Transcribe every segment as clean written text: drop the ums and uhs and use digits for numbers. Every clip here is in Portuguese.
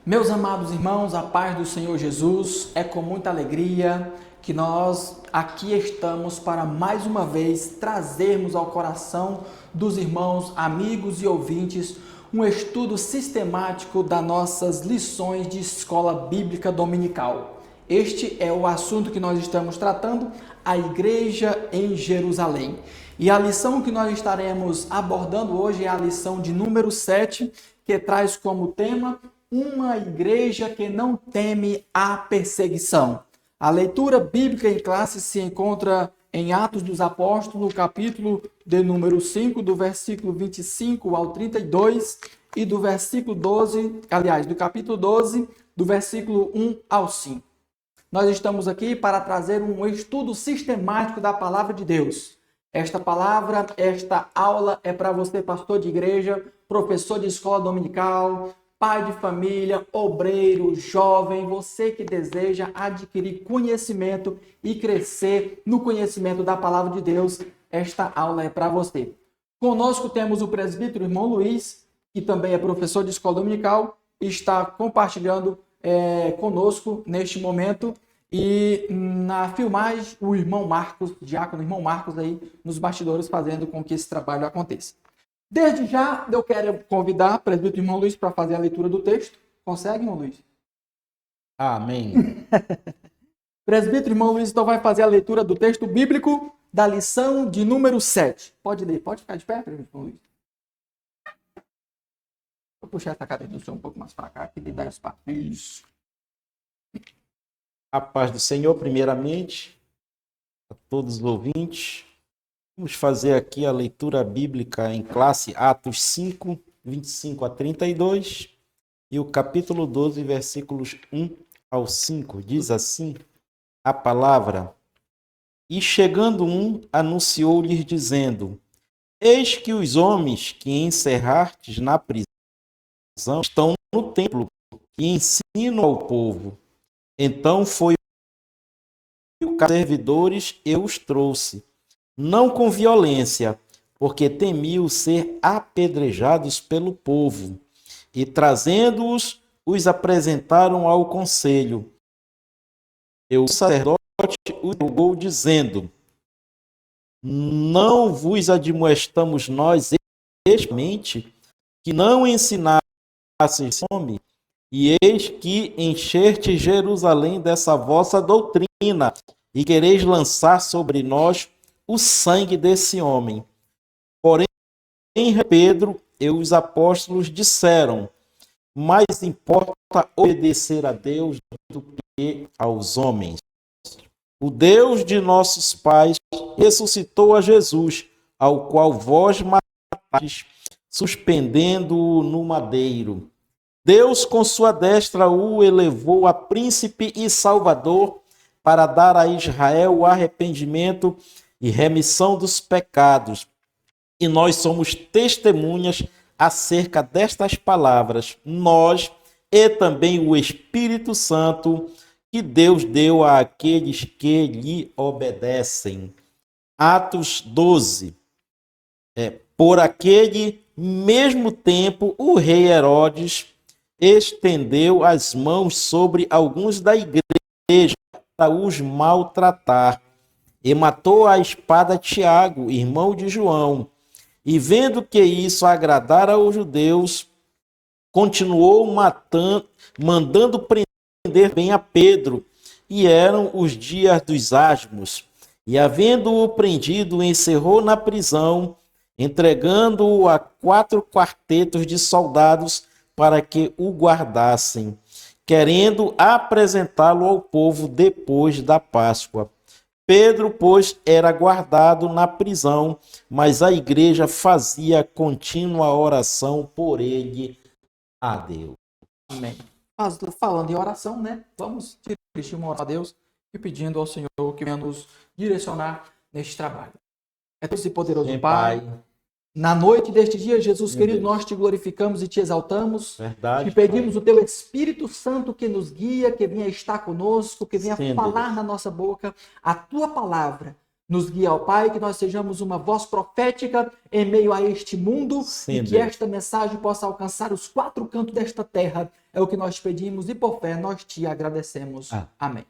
Meus amados irmãos, a paz do Senhor Jesus, é com muita alegria que nós aqui estamos para mais uma vez trazermos ao coração dos irmãos, amigos e ouvintes um estudo sistemático das nossas lições de escola bíblica dominical. Este é o assunto que nós estamos tratando, a igreja em Jerusalém. E a lição que nós estaremos abordando hoje é a lição de número 7, que traz como tema uma igreja que não teme a perseguição. A leitura bíblica em classe se encontra em Atos dos Apóstolos, capítulo de número 5, do versículo 25 ao 32 e do versículo 12, aliás, do capítulo 12, do versículo 1 ao 5. Nós estamos aqui para trazer um estudo sistemático da palavra de Deus. Esta palavra, esta aula é para você, pastor de igreja, professor de escola dominical, pai de família, obreiro, jovem, você que deseja adquirir conhecimento e crescer no conhecimento da palavra de Deus, esta aula é para você. Conosco temos o presbítero irmão Luiz, que também é professor de escola dominical, e está compartilhando conosco neste momento. E na filmagem, o irmão Marcos, o diácono irmão Marcos aí nos bastidores, fazendo com que esse trabalho aconteça. Desde já, eu quero convidar o presbítero irmão Luiz para fazer a leitura do texto. Consegue, irmão Luiz? Amém. Presbítero irmão Luiz, então vai fazer a leitura do texto bíblico da lição de número 7. Pode ler, pode ficar de pé, presbítero irmão Luiz. Vou puxar essa cadeira do senhor um pouco mais para cá, que lhe dá espaço. Isso. A paz do Senhor, primeiramente, a todos os ouvintes. Vamos fazer aqui a leitura bíblica em classe, Atos 5, 25 a 32, e o capítulo 12, versículos 1 ao 5. Diz assim a palavra: E chegando anunciou-lhes, dizendo: Eis que os homens que encerrastes na prisão estão no templo e ensinam ao povo. Então foi o servidores eu os trouxe, não com violência, porque temiam ser apedrejados pelo povo. E trazendo-os, os apresentaram ao conselho. E o sacerdote os julgou, dizendo: Não vos admoestamos nós, especialmente, que não ensinasseis fome, e eis que encheste Jerusalém dessa vossa doutrina, e quereis lançar sobre nós o sangue desse homem. Porém, Pedro e os apóstolos disseram: Mais importa obedecer a Deus do que aos homens. O Deus de nossos pais ressuscitou a Jesus, ao qual vós matastes, suspendendo-o no madeiro. Deus, com sua destra, o elevou a príncipe e salvador para dar a Israel o arrependimento e remissão dos pecados. E nós somos testemunhas acerca destas palavras, nós e também o Espírito Santo, que Deus deu àqueles que lhe obedecem. Atos 12. Por aquele mesmo tempo, o rei Herodes estendeu as mãos sobre alguns da igreja para os maltratar, e matou à espada Tiago, irmão de João. E vendo que isso agradara aos judeus, continuou mandando prender bem a Pedro. E eram os dias dos asmos. E havendo-o prendido, encerrou na prisão, entregando-o a 4 quartetos de soldados para que o guardassem, querendo apresentá-lo ao povo depois da Páscoa. Pedro, pois, era guardado na prisão, mas a igreja fazia contínua oração por ele a Deus. Amém. Mas falando em oração, né? Vamos dirigir uma oração a Deus e pedindo ao Senhor que venha nos direcionar neste trabalho. É Deus e poderoso Sim, Pai. Na noite deste dia, Jesus Meu querido, Deus. nós te glorificamos e te exaltamos. Verdade, Te pedimos Pai. o teu Espírito Santo que nos guia, que venha estar conosco, que venha Sim, falar Deus. na nossa boca a tua palavra, Nos guia, ó Pai, que nós sejamos uma voz profética em meio a este mundo. Sim, e que Deus. esta mensagem possa alcançar os 4 cantos desta terra. É o que nós pedimos e por fé nós te agradecemos. Amém.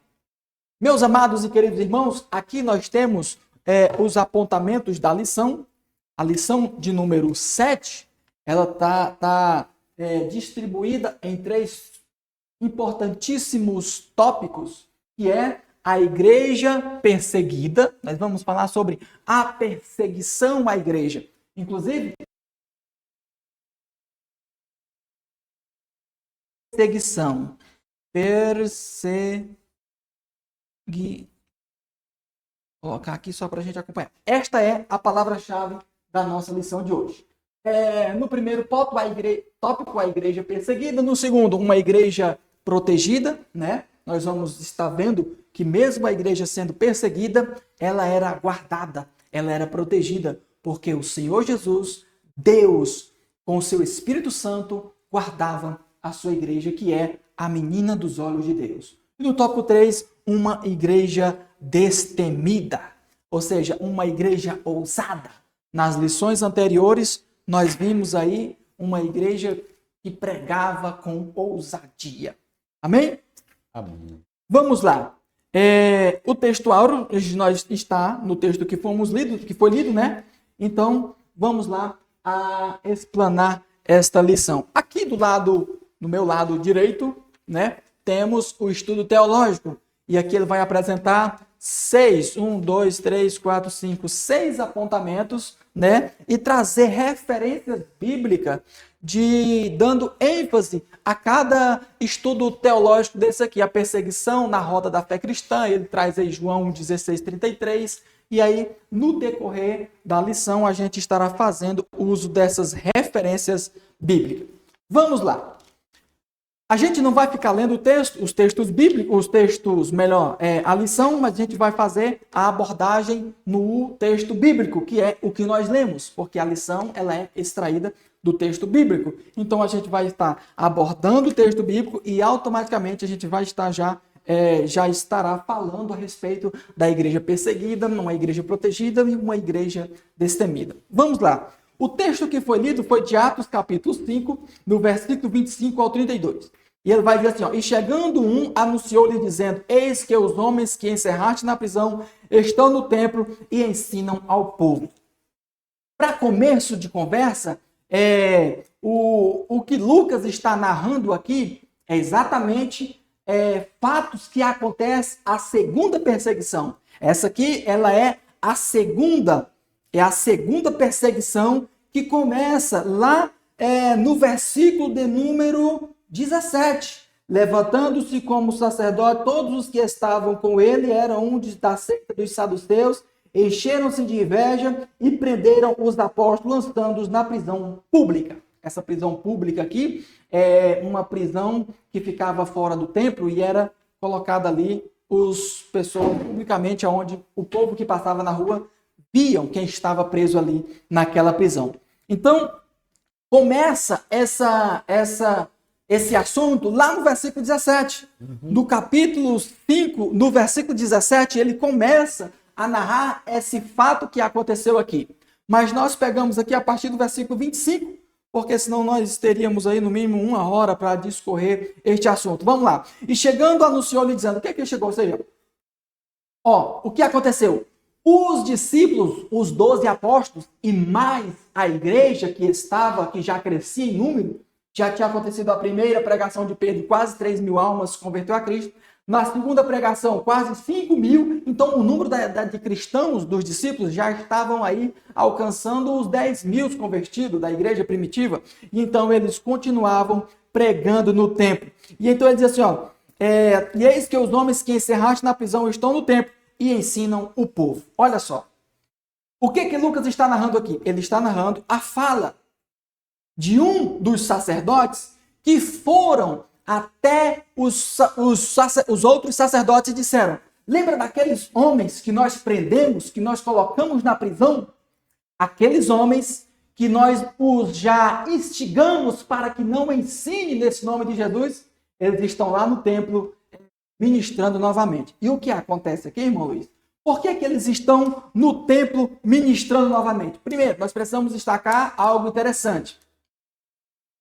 Meus amados e queridos irmãos, aqui nós temos os apontamentos da lição. A lição de número 7, ela está distribuída em 3 importantíssimos tópicos, que é a igreja perseguida. Nós vamos falar sobre a perseguição à igreja. Inclusive, perseguição. Vou colocar aqui só para a gente acompanhar. Esta é a palavra-chave da nossa lição de hoje. No primeiro tópico, a igreja perseguida. No segundo, uma igreja protegida, né? Nós vamos estar vendo que mesmo a igreja sendo perseguida, ela era guardada, ela era protegida, porque o Senhor Jesus, Deus, com o seu Espírito Santo, guardava a sua igreja, que é a menina dos olhos de Deus. E no tópico 3, uma igreja destemida, ou seja, uma igreja ousada. Nas lições anteriores, nós vimos aí uma igreja que pregava com ousadia. Amém? Amém. Vamos lá. O texto áureo está no texto que foi lido, né? Então, vamos lá a explanar esta lição. Aqui no meu lado direito, né, temos o estudo teológico. E aqui ele vai apresentar 6 apontamentos, né? E trazer referências bíblicas dando ênfase a cada estudo teológico desse aqui. A perseguição na roda da fé cristã, ele traz aí João 16:33. E aí, no decorrer da lição, a gente estará fazendo uso dessas referências bíblicas. Vamos lá. A gente não vai ficar lendo os textos bíblicos, a lição, mas a gente vai fazer a abordagem no texto bíblico, que é o que nós lemos, porque a lição ela é extraída do texto bíblico. Então, a gente vai estar abordando o texto bíblico e automaticamente a gente vai estar já estará falando a respeito da igreja perseguida, uma igreja protegida e uma igreja destemida. Vamos lá. O texto que foi lido foi de Atos, capítulo 5, no versículo 25 ao 32. E ele vai dizer assim, ó, e chegando anunciou-lhe dizendo, eis que os homens que encerraste na prisão estão no templo e ensinam ao povo. Para começo de conversa, o que Lucas está narrando aqui é exatamente fatos que acontecem a segunda perseguição. Essa aqui, ela é a segunda perseguição que começa lá no versículo de número 17. Levantando-se como sacerdote, todos os que estavam com ele eram da seita dos saduceus, encheram-se de inveja e prenderam os apóstolos, lançando-os na prisão pública. Essa prisão pública aqui é uma prisão que ficava fora do templo e era colocada ali pessoas publicamente, onde o povo que passava na rua viam quem estava preso ali naquela prisão. Então, começa esse assunto lá no versículo 17. No capítulo 5, no versículo 17, ele começa a narrar esse fato que aconteceu aqui. Mas nós pegamos aqui a partir do versículo 25, porque senão nós teríamos aí no mínimo 1 hora para discorrer este assunto. Vamos lá. E chegando, anunciou-lhe dizendo, o que é que chegou? Ou seja, o que aconteceu? Os discípulos, os 12 apóstolos e mais a igreja que já crescia em número, já tinha acontecido a primeira pregação de Pedro, quase 3.000 almas se converteu a Cristo. Na segunda pregação, quase 5.000. Então, o número de cristãos, dos discípulos, já estavam aí alcançando os 10.000 convertidos da igreja primitiva. E então, eles continuavam pregando no templo. E então, ele diz assim, e eis que os homens que encerraste na prisão estão no templo e ensinam o povo. Olha só. O que Lucas está narrando aqui? Ele está narrando a fala de um dos sacerdotes que foram até os outros sacerdotes e disseram, lembra daqueles homens que nós prendemos, que nós colocamos na prisão? Aqueles homens que nós os já instigamos para que não ensine nesse nome de Jesus, eles estão lá no templo ministrando novamente. E o que acontece aqui, irmão Luiz? Por que eles estão no templo ministrando novamente? Primeiro, nós precisamos destacar algo interessante.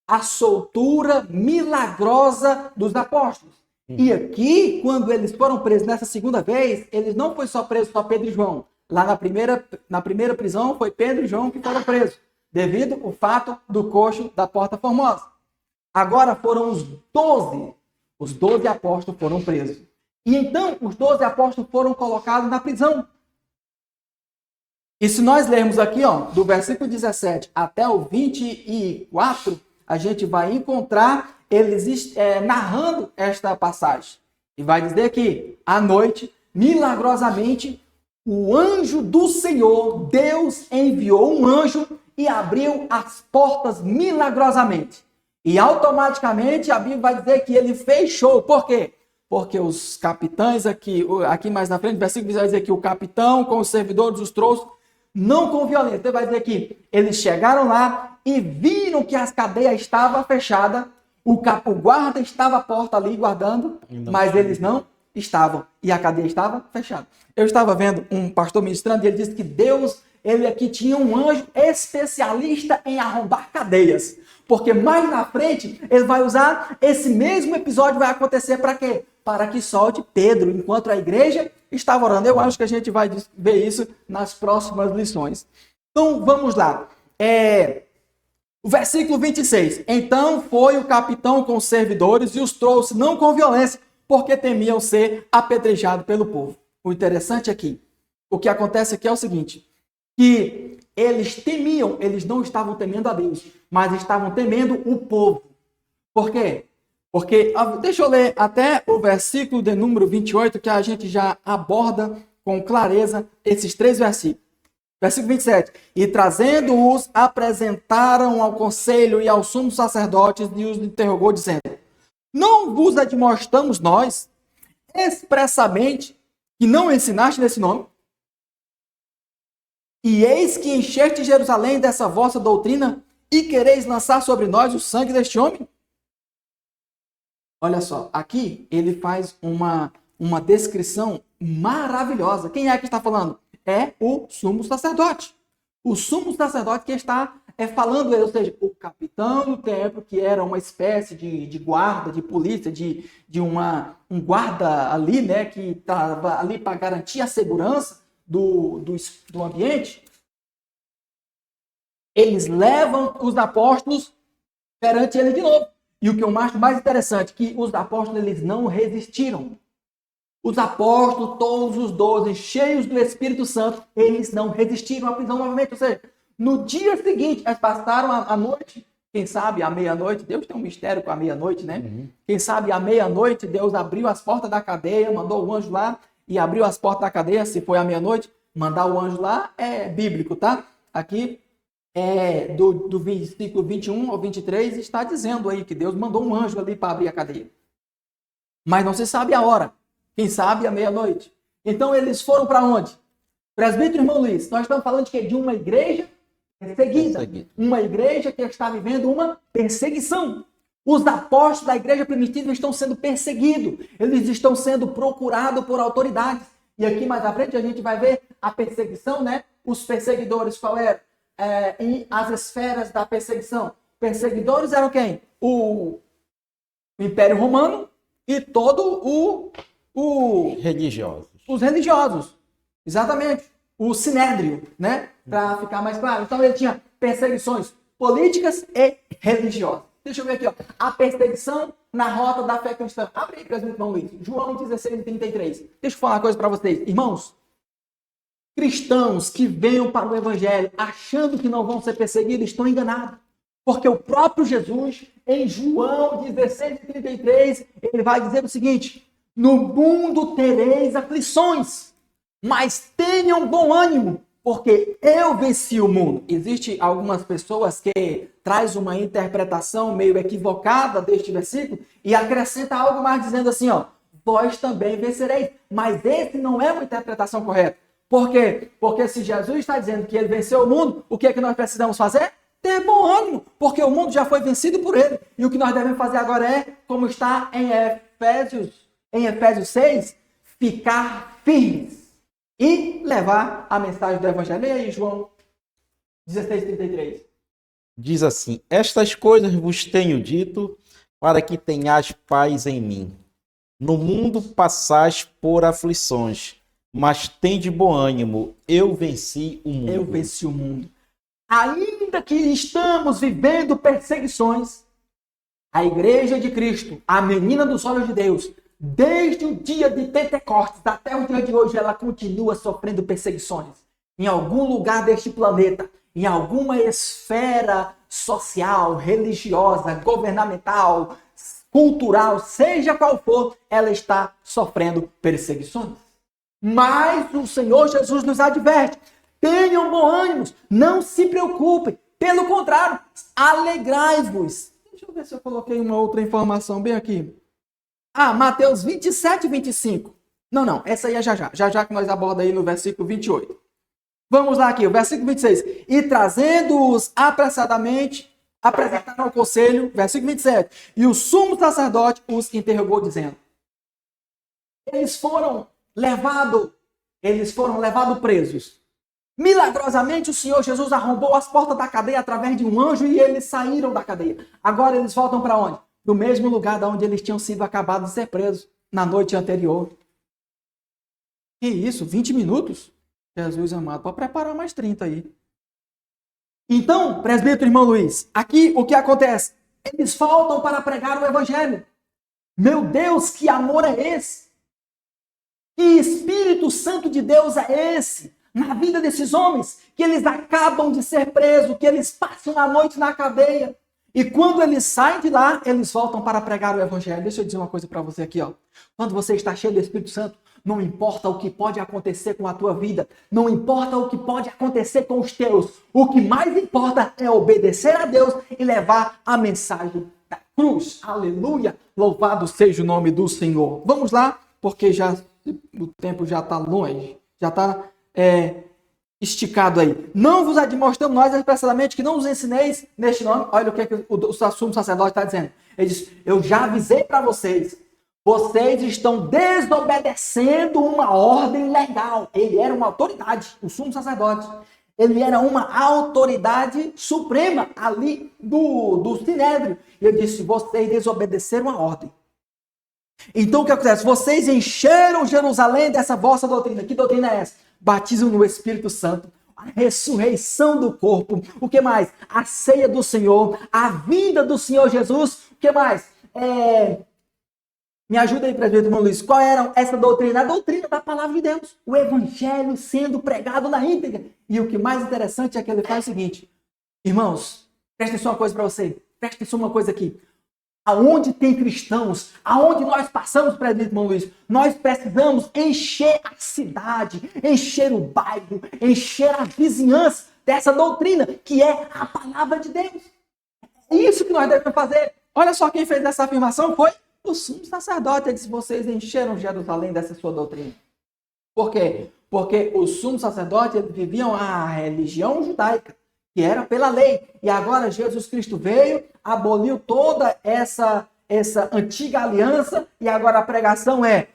A soltura milagrosa dos apóstolos. E aqui, quando eles foram presos nessa segunda vez, eles não foram só presos só Pedro e João. Lá na primeira prisão foi Pedro e João que foram presos, devido ao fato do coxo da Porta Formosa. Agora foram os 12 apóstolos foram presos. E então os 12 apóstolos foram colocados na prisão. E se nós lermos aqui, do versículo 17 até o 24, a gente vai encontrar eles narrando esta passagem. E vai dizer que, à noite, milagrosamente, o anjo do Senhor, Deus enviou um anjo e abriu as portas milagrosamente. E automaticamente a Bíblia vai dizer que ele fechou. Por quê? Porque os capitães aqui mais na frente, versículo vai dizer que o capitão com os servidores os trouxe, não com violência. Então vai dizer que eles chegaram lá e viram que as cadeias estavam fechadas. O guarda estava à porta ali guardando, mas eles não estavam. E a cadeia estava fechada. Eu estava vendo um pastor ministrando e ele disse que Deus, ele aqui tinha um anjo especialista em arrombar cadeias. Porque mais na frente ele vai usar esse mesmo episódio, vai acontecer para quê? Para que solte Pedro, enquanto a igreja estava orando. Eu acho que a gente vai ver isso nas próximas lições. Então, vamos lá. O versículo 26. Então foi o capitão com os servidores e os trouxe, não com violência, porque temiam ser apedrejados pelo povo. O interessante aqui, o que acontece aqui é o seguinte, que eles temiam, eles não estavam temendo a Deus, mas estavam temendo o povo. Por quê? Porque, deixa eu ler até o versículo de número 28, que a gente já aborda com clareza esses 3 versículos. Versículo 27. E trazendo-os, apresentaram ao conselho e aos sumos sacerdotes e os interrogou, dizendo: não vos admoestamos nós, expressamente, que não ensinaste nesse nome? E eis que encheste Jerusalém dessa vossa doutrina e quereis lançar sobre nós o sangue deste homem? Olha só, aqui ele faz uma descrição maravilhosa. Quem é que está falando? É o sumo sacerdote. O sumo sacerdote que está falando, ou seja, o capitão do templo, que era uma espécie de guarda, de polícia, um guarda ali, né, que estava ali para garantir a segurança do ambiente. Eles levam os apóstolos perante ele de novo. E o que eu acho mais interessante, que os apóstolos eles não resistiram. Os apóstolos, todos os 12, cheios do Espírito Santo, eles não resistiram à prisão novamente. Ou seja, no dia seguinte, eles passaram a noite, quem sabe à meia-noite, Deus tem um mistério com a meia-noite, né? Quem sabe à meia-noite, Deus abriu as portas da cadeia, mandou o anjo lá e abriu as portas da cadeia. Se foi à meia-noite, mandar o anjo lá é bíblico, tá? Aqui, do versículo 21 ao 23, está dizendo aí que Deus mandou um anjo ali para abrir a cadeia. Mas não se sabe a hora. Quem sabe à meia-noite. Então eles foram para onde? Presbítero irmão Luiz, nós estamos falando de uma igreja perseguida. Uma igreja que está vivendo uma perseguição. Os apóstolos da igreja primitiva estão sendo perseguidos. Eles estão sendo procurados por autoridades. E aqui mais à frente a gente vai ver a perseguição, né? Os perseguidores, qual era? As esferas da perseguição. Perseguidores eram quem? O Império Romano e todo religiosos. Os religiosos, exatamente. O Sinédrio, né? Para ficar mais claro. Então ele tinha perseguições políticas e religiosas. Deixa eu ver aqui, ó. A perseguição na rota da fé cristã. Abre aí, presbítero irmão Luiz. João 16:33. Deixa eu falar uma coisa para vocês. Irmãos, cristãos que venham para o evangelho achando que não vão ser perseguidos estão enganados. Porque o próprio Jesus, em João 16:33, ele vai dizer o seguinte: no mundo tereis aflições, mas tenham bom ânimo, porque eu venci o mundo. Existem algumas pessoas que traz uma interpretação meio equivocada deste versículo e acrescenta algo mais dizendo assim, ó, vós também vencereis. Mas esse não é uma interpretação correta. Por quê? Porque se Jesus está dizendo que ele venceu o mundo, o que é que nós precisamos fazer? Ter bom ânimo, porque o mundo já foi vencido por ele. E o que nós devemos fazer agora é, como está em Efésios 6, ficar firmes. e levar a mensagem do Evangelho. E aí, João 16:33. Diz assim: estas coisas vos tenho dito para que tenhais paz em mim. No mundo passais por aflições, mas tende bom ânimo, eu venci o mundo. Eu venci o mundo. Ainda que estamos vivendo perseguições, a Igreja de Cristo, a menina dos olhos de Deus, desde o dia de Pentecostes até o dia de hoje, ela continua sofrendo perseguições. Em algum lugar deste planeta, em alguma esfera social, religiosa, governamental, cultural, seja qual for, ela está sofrendo perseguições. Mas o Senhor Jesus nos adverte: tenham bom ânimo, não se preocupem, pelo contrário, alegrai-vos. Deixa eu ver se eu coloquei uma outra informação bem aqui. Mateus 27:25. Não, essa aí é já que nós abordamos aí no versículo 28. Vamos lá aqui, o versículo 26. E trazendo-os apressadamente, apresentaram ao conselho, versículo 27. E o sumo sacerdote os interrogou, dizendo: eles foram levados presos. Milagrosamente, o Senhor Jesus arrombou as portas da cadeia através de um anjo e eles saíram da cadeia. Agora eles voltam para onde? No mesmo lugar da onde eles tinham sido acabados de ser presos na noite anterior. Que isso? 20 minutos? Jesus amado, pode preparar mais 30 aí. Então, presbítero irmão Luiz, aqui o que acontece? Eles faltam para pregar o evangelho. Meu Deus, que amor é esse? Que Espírito Santo de Deus é esse na vida desses homens? Que eles acabam de ser presos, que eles passam a noite na cadeia. E quando eles saem de lá, eles voltam para pregar o evangelho. Deixa eu dizer uma coisa para você aqui, ó. Quando você está cheio do Espírito Santo, não importa o que pode acontecer com a tua vida, não importa o que pode acontecer com os teus, o que mais importa é obedecer a Deus e levar a mensagem da cruz. Aleluia! Louvado seja o nome do Senhor. Vamos lá, porque o tempo já está longe, já está esticado aí. Não vos admoestamos nós expressamente que não os ensineis neste nome. Olha o que o sumo sacerdote está dizendo. Ele diz: eu já avisei para vocês. Vocês estão desobedecendo uma ordem legal. Ele era uma autoridade, o sumo sacerdote. Ele era uma autoridade suprema ali do Sinédrio. E ele disse: vocês desobedeceram a ordem. Então o que acontece? Vocês encheram Jerusalém dessa vossa doutrina. Que doutrina é essa? Batismo no Espírito Santo, a ressurreição do corpo. O que mais? A ceia do Senhor, a vinda do Senhor Jesus. O que mais? Me ajuda aí, presbítero irmão Luiz. Qual era essa doutrina? A doutrina da palavra de Deus. O evangelho sendo pregado na íntegra. E o que mais interessante é que ele faz o seguinte: irmãos, presta atenção uma coisa para você. Presta atenção uma coisa aqui. Aonde tem cristãos, aonde nós passamos, presbítero irmão Luiz, nós precisamos encher a cidade, encher o bairro, encher a vizinhança dessa doutrina, que é a palavra de Deus. É isso que nós devemos fazer. Olha só quem fez essa afirmação foi o sumo sacerdote. Ele disse: vocês encheram Jerusalém dessa sua doutrina. Por quê? Porque o sumo sacerdote, eles viviam a religião judaica, que era pela lei. E agora Jesus Cristo veio, aboliu toda essa antiga aliança, e agora a pregação é: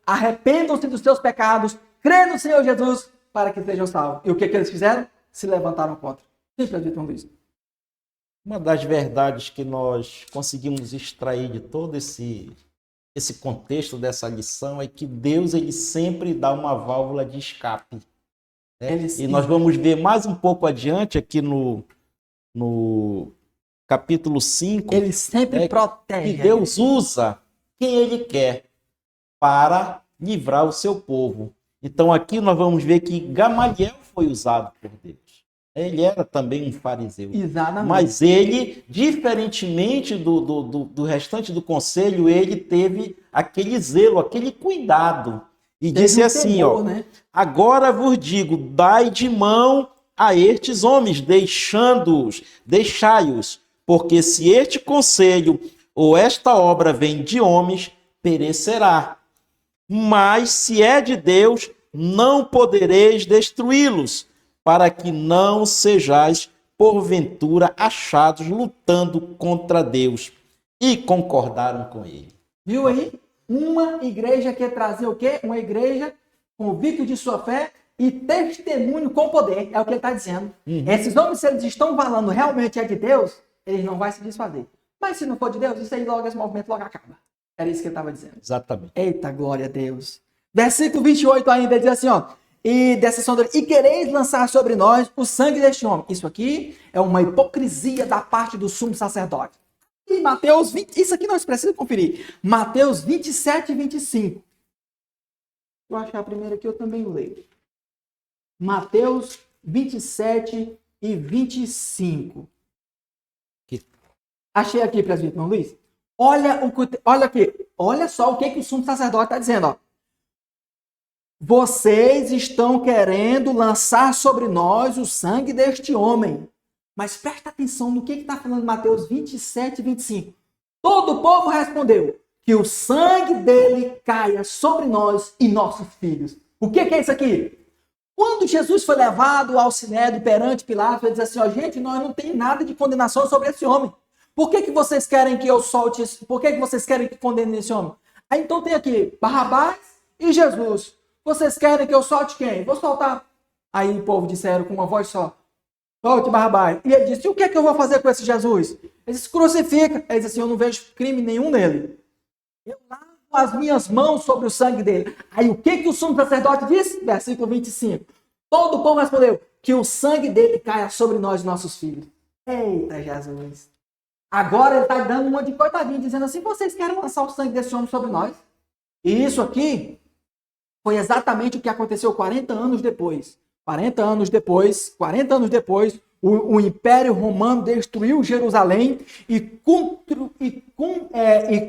arrependam-se dos seus pecados, crê no Senhor Jesus, para que sejam salvos. E o que eles fizeram? Se levantaram contra. Sempre acreditam nisso. Uma das verdades que nós conseguimos extrair de todo esse contexto dessa lição é que Deus, ele sempre dá uma válvula de escape. Né? E nós vamos ver mais um pouco adiante aqui no capítulo 5. Ele sempre protege. Que Deus usa quem ele quer para livrar o seu povo. Então aqui nós vamos ver que Gamaliel foi usado por Deus. Ele era também um fariseu. Exatamente. Mas ele, diferentemente do restante do conselho, ele teve aquele zelo, aquele cuidado. E disse assim, temor, né? Agora vos digo, dai de mão a estes homens, deixai-os, porque se este conselho ou esta obra vem de homens, perecerá. Mas se é de Deus, não podereis destruí-los, para que não sejais, porventura, achados lutando contra Deus. E concordaram com ele. Viu aí? Uma igreja que trazia o quê? Uma igreja convicto de sua fé e testemunho com poder. É o que ele está dizendo. Esses homens, se eles estão falando realmente é de Deus, eles não vão se desfazer. Mas se não for de Deus, isso aí logo, esse movimento logo acaba. Era isso que ele estava dizendo. Exatamente. Eita, glória a Deus. Versículo 28 ainda, ele diz assim, ó. E dessa sonda, e quereis lançar sobre nós o sangue deste homem. Isso aqui é uma hipocrisia da parte do sumo sacerdote. E Mateus 20, isso aqui nós precisamos conferir. Mateus 27 e 25. Eu acho que a primeira aqui eu também leio. Mateus 27 e 25. Achei aqui, presbítero Luiz. Olha aqui. Olha só o que o sumo sacerdote está dizendo. Ó. Vocês estão querendo lançar sobre nós o sangue deste homem. Mas presta atenção no que está falando Mateus 27 e 25. Todo o povo respondeu que o sangue dele caia sobre nós e nossos filhos. O que é isso aqui? Quando Jesus foi levado ao Sinédrio perante Pilatos, ele disse assim, ó, gente, nós não tem nada de condenação sobre esse homem. Por que vocês querem que eu solte esse? Por que vocês querem que condene esse homem? Aí então tem aqui Barrabás e Jesus. Vocês querem que eu solte quem? Vou soltar. Aí o povo disseram com uma voz só, solte Barrabás. E ele disse, e o que é que eu vou fazer com esse Jesus? Ele disse, crucifica. Ele disse assim, eu não vejo crime nenhum nele. Eu lavo as minhas mãos sobre o sangue dele. Aí o que o sumo sacerdote disse? Versículo 25. Todo o povo respondeu, que o sangue dele caia sobre nós e nossos filhos. Eita Jesus. Agora ele está dando uma de coitadinho, dizendo assim, vocês querem lançar o sangue desse homem sobre nós? E isso aqui foi exatamente o que aconteceu 40 anos depois. 40 anos depois, o Império Romano destruiu Jerusalém e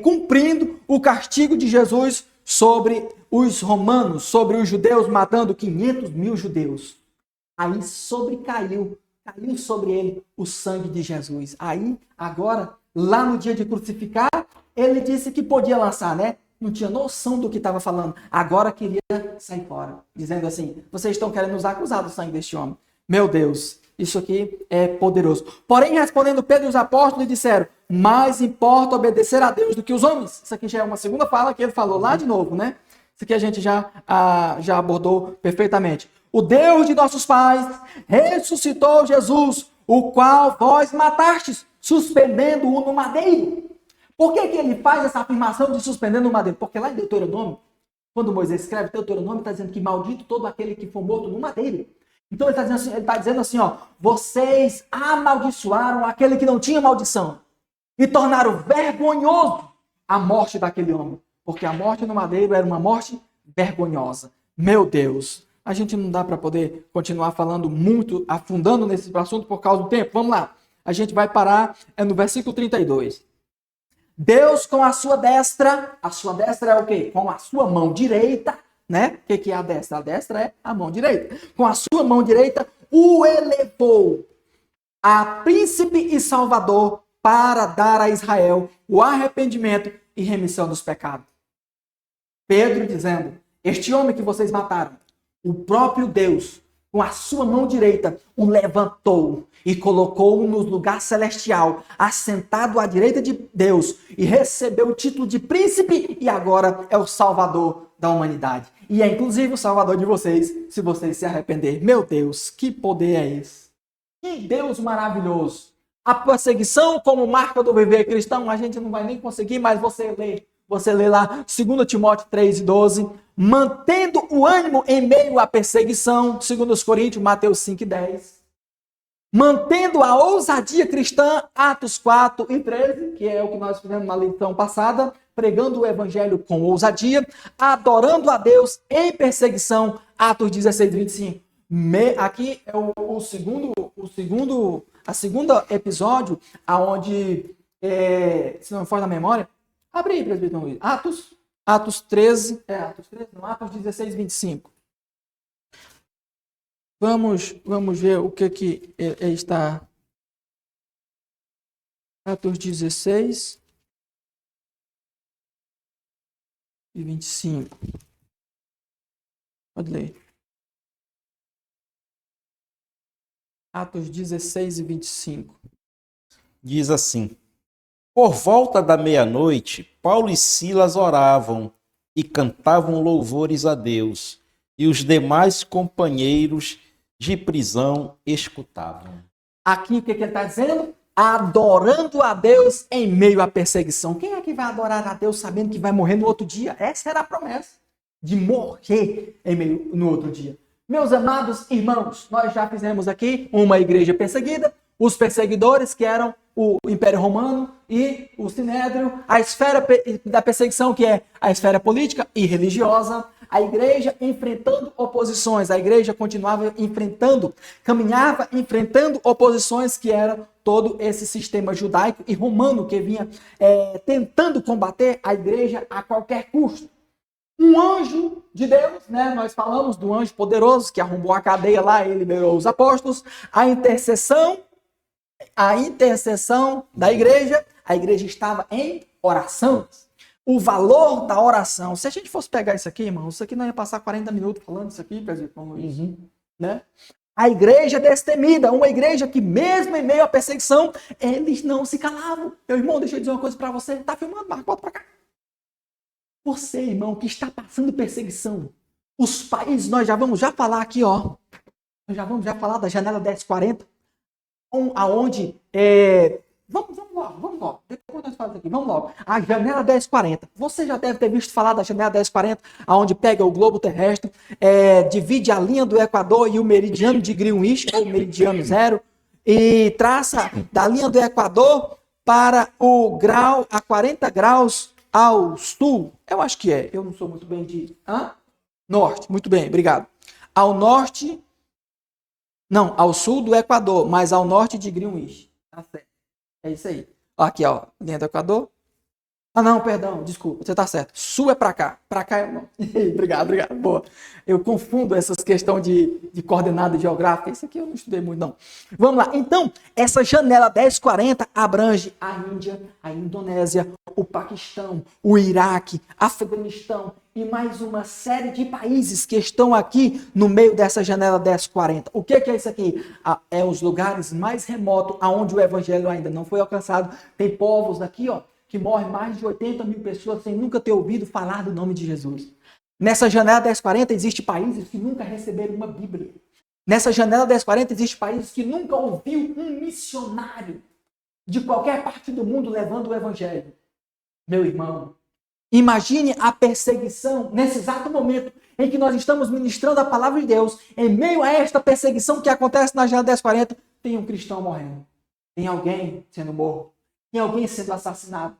cumprindo o castigo de Jesus sobre os romanos, sobre os judeus, matando 500 mil judeus. Aí caiu sobre ele o sangue de Jesus. Aí, agora, lá no dia de crucificar, ele disse que podia lançar, né? Não tinha noção do que estava falando. Agora queria sair fora, dizendo assim, vocês estão querendo nos acusar do sangue deste homem. Meu Deus, isso aqui é poderoso. Porém, respondendo Pedro e os apóstolos, disseram, mais importa obedecer a Deus do que os homens. Isso aqui já é uma segunda fala que ele falou lá de novo, né? Isso aqui a gente já abordou perfeitamente. O Deus de nossos pais ressuscitou Jesus, o qual vós matastes, suspendendo-o no madeiro. Por que ele faz essa afirmação de suspender no madeiro? Porque lá em Deuteronômio, quando Moisés escreve Deuteronômio, está dizendo que maldito todo aquele que for morto no madeiro. Então ele está dizendo assim, ó, vocês amaldiçoaram aquele que não tinha maldição e tornaram vergonhoso a morte daquele homem. Porque a morte no madeiro era uma morte vergonhosa. Meu Deus, a gente não dá para poder continuar falando muito, afundando nesse assunto por causa do tempo. Vamos lá, a gente vai parar no versículo 32. Deus com a sua destra é o quê? Com a sua mão direita, né? O que é a destra? A destra é a mão direita. Com a sua mão direita, o elevou a príncipe e salvador para dar a Israel o arrependimento e remissão dos pecados. Pedro dizendo, este homem que vocês mataram, o próprio Deus, com a sua mão direita, o levantou e colocou-o no lugar celestial, assentado à direita de Deus, e recebeu o título de príncipe e agora é o salvador da humanidade. E é inclusive o salvador de vocês, se vocês se arrependerem. Meu Deus, que poder é esse? Que Deus maravilhoso. A perseguição como marca do viver cristão, a gente não vai nem conseguir, mas você lê lá 2 Timóteo 3:12, mantendo o ânimo em meio à perseguição, 2 Coríntios, Mateus 5:10. Mantendo a ousadia cristã, Atos 4:13, que é o que nós fizemos na lição passada, pregando o evangelho com ousadia, adorando a Deus em perseguição, Atos 16:25. Aqui é a segunda episódio, aonde, se não me falha a memória, abre aí, presbítero Luiz, Atos 13, Atos 16:25. Vamos ver o que está. Atos 16 e 25. Pode ler. Atos 16 e 25. Diz assim, por volta da meia-noite, Paulo e Silas oravam e cantavam louvores a Deus, e os demais companheiros de prisão escutavam. Aqui o que ele está dizendo? Adorando a Deus em meio à perseguição. Quem é que vai adorar a Deus sabendo que vai morrer no outro dia? Essa era a promessa, de morrer no outro dia. Meus amados irmãos, nós já fizemos aqui uma igreja perseguida, os perseguidores que eram o Império Romano e o Sinédrio, a esfera da perseguição que é a esfera política e religiosa, a igreja enfrentando oposições, a igreja continuava caminhava enfrentando oposições que eram todo esse sistema judaico e romano que vinha tentando combater a igreja a qualquer custo. Um anjo de Deus, né? Nós falamos do anjo poderoso que arrombou a cadeia lá e liberou os apóstolos, a intercessão da igreja, a igreja estava em oração. O valor da oração, se a gente fosse pegar isso aqui, irmão, isso aqui não ia passar 40 minutos falando isso aqui, né? A igreja destemida, uma igreja que mesmo em meio à perseguição, eles não se calavam. Meu irmão, deixa eu dizer uma coisa para você, tá filmando, Marco, volta para cá. Você, irmão, que está passando perseguição, os países, nós já vamos falar aqui, ó, nós já vamos falar da janela 1040, aonde vamos logo. Depois nós falamos aqui, vamos logo. A janela 1040. Você já deve ter visto falar da janela 1040, aonde pega o globo terrestre, divide a linha do Equador e o meridiano de Greenwich, ou meridiano zero, e traça da linha do Equador para o grau a 40 graus ao sul. Eu acho que é. Eu não sou muito bem de norte. Muito bem, obrigado. Ao norte. Não, ao sul do Equador, mas ao norte de Greenwich. Tá certo. É isso aí. Aqui, ó, linha do Equador. Ah, não, perdão, desculpa, você tá certo. Sul é pra cá. Pra cá é... Obrigado. Boa. Eu confundo essas questões de coordenada geográfica. Isso aqui eu não estudei muito, não. Vamos lá. Então, essa janela 1040 abrange a Índia, a Indonésia, o Paquistão, o Iraque, Afeganistão e mais uma série de países que estão aqui no meio dessa janela 1040. O que é isso aqui? É os lugares mais remotos, aonde o evangelho ainda não foi alcançado. Tem povos aqui, ó, que morrem mais de 80 mil pessoas sem nunca ter ouvido falar do nome de Jesus. Nessa janela 1040 existem países que nunca receberam uma Bíblia. Nessa janela 1040 existem países que nunca ouviu um missionário de qualquer parte do mundo levando o evangelho. Meu irmão, imagine a perseguição nesse exato momento em que nós estamos ministrando a palavra de Deus. Em meio a esta perseguição que acontece na janela 1040, tem um cristão morrendo. Tem alguém sendo morto. Tem alguém sendo assassinado.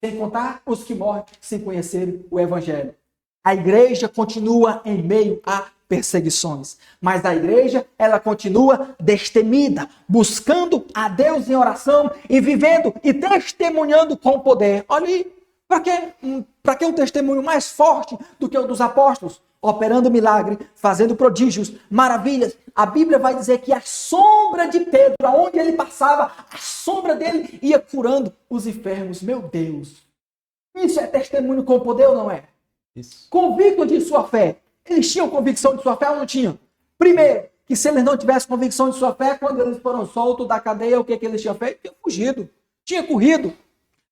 Sem contar os que morrem sem conhecer o evangelho. A igreja continua em meio a perseguições. Mas a igreja, ela continua destemida, buscando a Deus em oração e vivendo e testemunhando com poder. Olha aí, para que um testemunho mais forte do que o dos apóstolos? Operando milagre, fazendo prodígios, maravilhas. A Bíblia vai dizer que a sombra de Pedro, aonde ele passava, a sombra dele ia curando os enfermos. Meu Deus! Isso é testemunho com poder ou não é? Isso. Convicto de sua fé. Eles tinham convicção de sua fé ou não tinham? Primeiro, que se eles não tivessem convicção de sua fé, quando eles foram soltos da cadeia, o que eles tinham feito? Tinham fugido. Tinha corrido.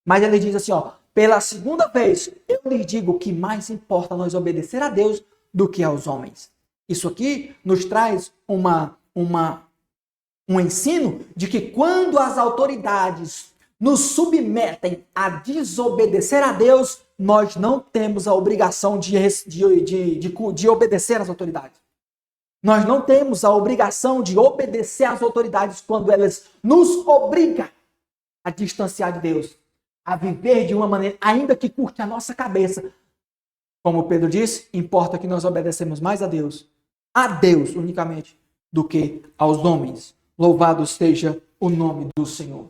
Mas ele diz assim, ó, pela segunda vez, eu lhes digo que mais importa nós obedecer a Deus do que aos homens. Isso aqui nos traz um ensino de que quando as autoridades nos submetem a desobedecer a Deus, nós não temos a obrigação de obedecer às autoridades. Nós não temos a obrigação de obedecer às autoridades quando elas nos obrigam a distanciar de Deus, a viver de uma maneira, ainda que curte a nossa cabeça. Como Pedro disse, importa que nós obedecemos mais a Deus unicamente, do que aos homens. Louvado seja o nome do Senhor.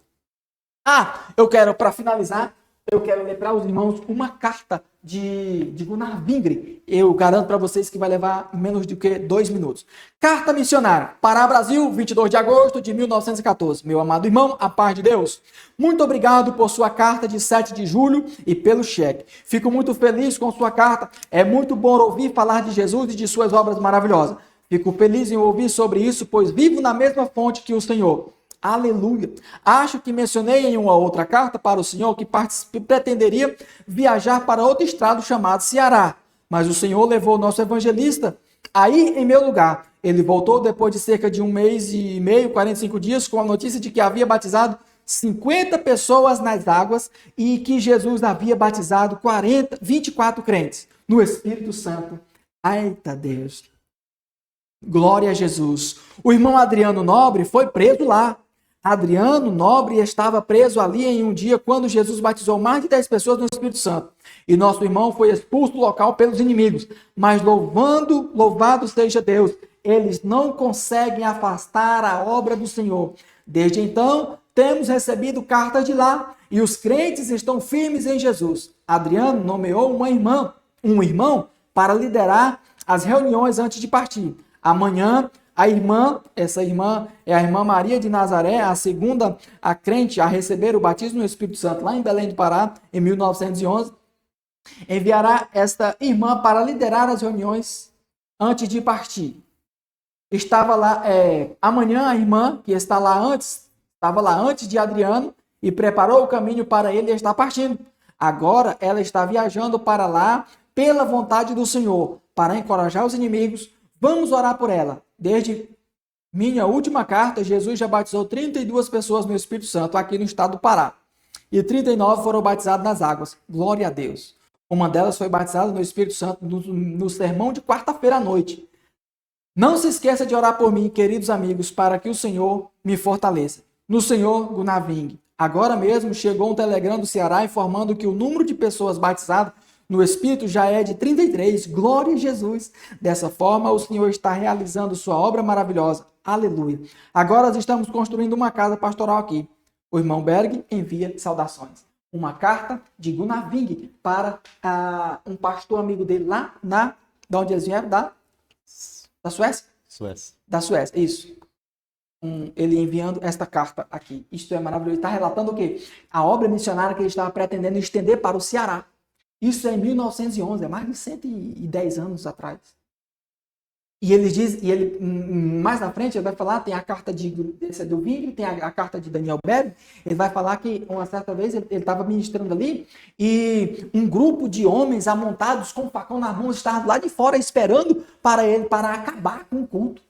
Eu quero, para finalizar, eu quero ler para os irmãos uma carta de Gunnar Vingre. Eu garanto para vocês que vai levar menos do que 2 minutos. Carta missionária para o Brasil, 22 de agosto de 1914. Meu amado irmão, a paz de Deus. Muito obrigado por sua carta de 7 de julho e pelo cheque. Fico muito feliz com sua carta. É muito bom ouvir falar de Jesus e de suas obras maravilhosas. Fico feliz em ouvir sobre isso, pois vivo na mesma fonte que o Senhor. Aleluia. Acho que mencionei em uma outra carta para o Senhor que pretenderia viajar para outro estado chamado Ceará. Mas o Senhor levou o nosso evangelista aí em meu lugar. Ele voltou depois de cerca de 1 mês e meio, 45 dias, com a notícia de que havia batizado 50 pessoas nas águas e que Jesus havia batizado 24 crentes no Espírito Santo. Eita Deus! Glória a Jesus. O irmão Adriano Nobre foi preso lá. Adriano Nobre estava preso ali em um dia quando Jesus batizou mais de 10 pessoas no Espírito Santo. E nosso irmão foi expulso do local pelos inimigos. Mas louvado seja Deus, eles não conseguem afastar a obra do Senhor. Desde então, temos recebido cartas de lá e os crentes estão firmes em Jesus. Adriano nomeou um irmão para liderar as reuniões antes de partir. Amanhã, essa irmã é a irmã Maria de Nazaré, a segunda crente a receber o batismo no Espírito Santo lá em Belém do Pará, em 1911. Enviará esta irmã para liderar as reuniões antes de partir. Estava lá, amanhã a irmã que estava lá antes de Adriano e preparou o caminho para ele e está partindo. Agora ela está viajando para lá pela vontade do Senhor, para encorajar os inimigos. Vamos orar por ela. Desde minha última carta, Jesus já batizou 32 pessoas no Espírito Santo aqui no estado do Pará. E 39 foram batizadas nas águas. Glória a Deus. Uma delas foi batizada no Espírito Santo no sermão de quarta-feira à noite. Não se esqueça de orar por mim, queridos amigos, para que o Senhor me fortaleça. No Senhor Gunaving. Agora mesmo chegou um telegrama do Ceará informando que o número de pessoas batizadas no Espírito já é de 33. Glória a Jesus. Dessa forma, o Senhor está realizando sua obra maravilhosa. Aleluia. Agora nós estamos construindo uma casa pastoral aqui. O irmão Berg envia saudações. Uma carta de Gunaving para um pastor amigo dele lá da onde eles vieram? Da Suécia? Suécia. Da Suécia, isso. Ele enviando esta carta aqui. Isto é maravilhoso. Ele está relatando o quê? A obra missionária que ele estava pretendendo estender para o Ceará. Isso é em 1911, é mais de 110 anos atrás. E ele diz, mais na frente, ele vai falar, tem a carta do Vingre, tem a carta de Daniel Berg, ele vai falar que uma certa vez ele estava ministrando ali e um grupo de homens amontados com um facão na mão estavam lá de fora esperando para acabar com o culto.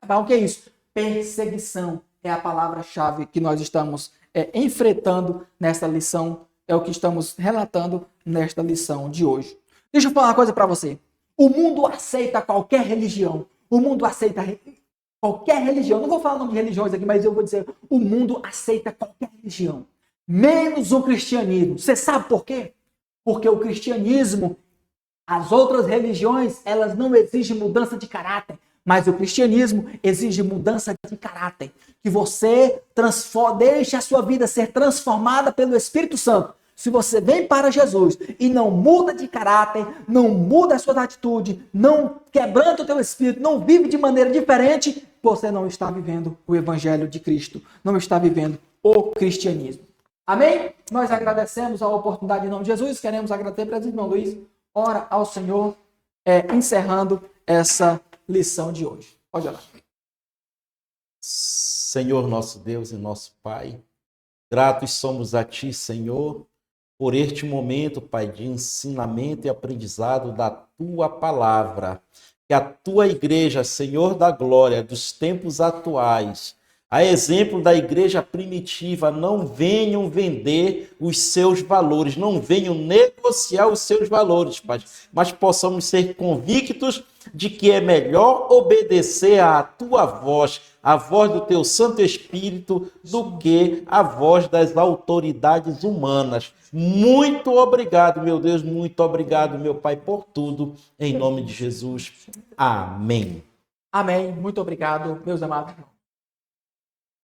O que é isso? Perseguição é a palavra-chave que nós estamos enfrentando nessa lição, é o que estamos relatando nesta lição de hoje. Deixa eu falar uma coisa para você. O mundo aceita qualquer religião. O mundo aceita qualquer religião. Não vou falar o nome de religiões aqui, mas eu vou dizer, o mundo aceita qualquer religião. Menos o cristianismo. Você sabe por quê? Porque o cristianismo, as outras religiões, elas não exigem mudança de caráter. Mas o cristianismo exige mudança de caráter. Que você deixe a sua vida ser transformada pelo Espírito Santo. Se você vem para Jesus e não muda de caráter, não muda as suas atitudes, não quebranta o teu espírito, não vive de maneira diferente, você não está vivendo o Evangelho de Cristo. Não está vivendo o cristianismo. Amém? Nós agradecemos a oportunidade em nome de Jesus. Queremos agradecer para o irmão Luiz. Ora ao Senhor, encerrando essa lição de hoje. Pode orar. Senhor nosso Deus e nosso Pai, gratos somos a Ti, Senhor, por este momento, Pai, de ensinamento e aprendizado da Tua palavra. Que a Tua igreja, Senhor da glória, dos tempos atuais, a exemplo da igreja primitiva, não venham vender os seus valores, não venham negociar os seus valores, Pai, mas possamos ser convictos de que é melhor obedecer à Tua voz, a voz do Teu Santo Espírito, do que a voz das autoridades humanas. Muito obrigado, meu Deus, muito obrigado, meu Pai, por tudo, em nome de Jesus. Amém. Amém. Muito obrigado, meus amados irmãos.